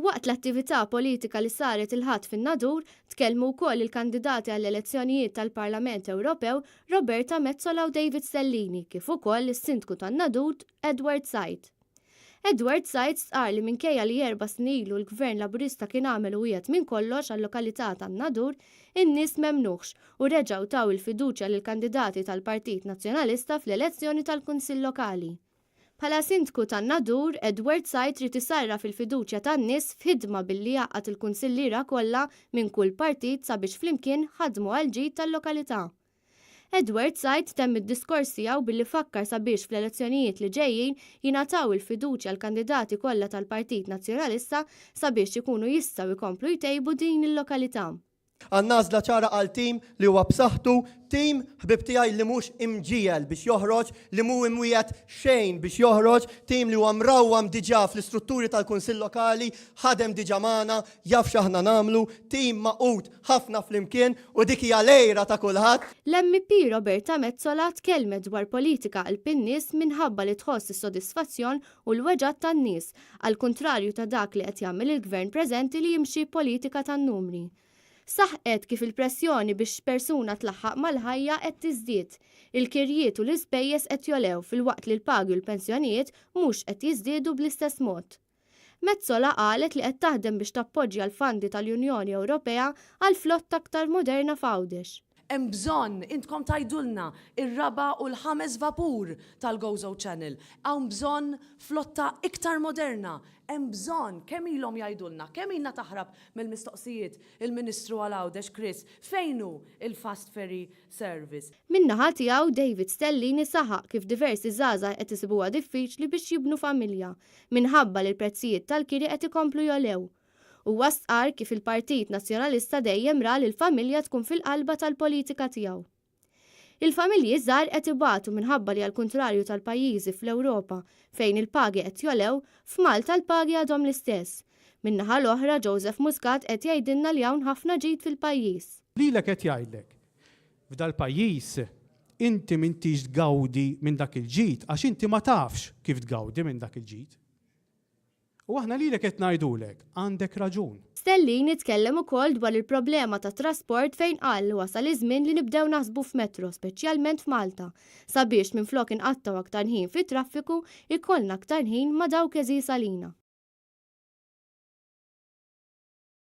Waqt l-attività politika li saret il-ħadd fin-Nadur, tkellmu wkoll il-kandidati għall-elezzjonijiet tal-Parlament Ewropew Roberta Metsola u David Stellini, kif ukoll is-Sindku tan-Nadur Edward Said. Edward Said stqar li minkejja li 4 snin ilu l-Gvern Laburista kien għamel wieħed minn kollox għall-lokalità tan-Nadur, in-nies m'emmnuhx u reġgħu taw il-fiduċja lill-kandidati tal-Partit Nazzjonalista fl-elezzjoni tal-Kunsill Lokali. Bħala Sindku tan-Nadur, Edward Said trid isarraf il-fiduċja tan-nies f'ħidma billi jgħaqqad il-kunsilliera kollha minn kull partit sabiex flimkien ħadmu għal ġid tal-lokalità. Edward Said temm id-diskors tiegħu billi fakkar sabiex fl-elezzjonijiet li ġejjin jingħataw il-fiduċja l-kandidati kollha tal-Partit Nazzjonalista sabiex ikunu jistgħu jkomplu jtejbu din il-lokalità. Għannażla ċara għal tim li huwa b'saħħtu, tim ħbib tiegħi li mhux imġiel biex joħroġ, li mhu imwiegħed xejn biex joħroġ, tim li huwa mrawwam diġà fl-istrutturi tal-Kunsill Lokali, ħadem diġà magħna, jaf x'aħna nagħmlu, tim maqut ħafna flimkien u dik hija lejra ta' kulħadd. L-MP Roberta Metsola tkellmet dwar politika għal pin-nies minħabba li tħoss is-sodisfazzjon u l-weġgħat tan-nies, għal kontrarju ta' dak li qed jagħmel il-Gvern preżenti li jimxi politika tan-numri. Saħqet kif il-pressjoni biex persuna tlaħħaq mal-ħajja qed tiżdied. Il-kirjiet u l-ispejjeż qed jolew fil-waqt li l-pagi u l-pensjonijiet mhux qed jiżdiedu bl-istess mod. Metsola qalet li qed taħdem biex tappoġġja l-fondi tal-Unjoni Ewropea għal flotta aktar moderna f'Għawdex. Hemm bżonn intkom tgħidulna ir-raba' u l-5 vapur tal-Gozo Channel. Hawn bżonn flotta iktar moderna. Hemm bżonn kemm ilhom jgħidulna, kemm ilna taħrab mill-mistoqsijiet il-Ministru għal Għawdex Chris fejn hu il-Fast Ferry Service. Min-naħa tiegħu David Stellini saħaq kif diversi żgħażagħ qed isibuha diffiċli biex jibnu familja minħabba li l-prezzijiet tal-kiri qed ikomplu jolew. U stqar kif il-Partit Nazzjonalista dejjem ra li l-familja tkun fil-qalba tal-politika tiegħu. Il-familji żgħar qed ibatu minħabba li għall-kuntrarju tal-pajjiżi fl-Ewropa fejn il-pagi qed jolew, f'Malta l-pagi għadhom l-istess. Min-naħa l-oħra Joseph Muscat qed jgħidilna li hawn ħafna ġid fil-pajjiż. Lilek qed jgħidlek f'dal-pajjiż inti m'intix tgawdi minn dak il-ġid għax inti ma tafx kif tgawdi minn dak il-ġid. U aħna lilek qed ngħidulek għandek raġun. Stellini tkellem ukoll dwar il-problema ta' trasport fejn qal li wasal iż-żmien li nibdew naħsbu f'metro, speċjalment f'Malta, sabiex minflok inqattaw aktar ħin fit-traffiku ikollna aktar ħin ma' dawk eżis għalina.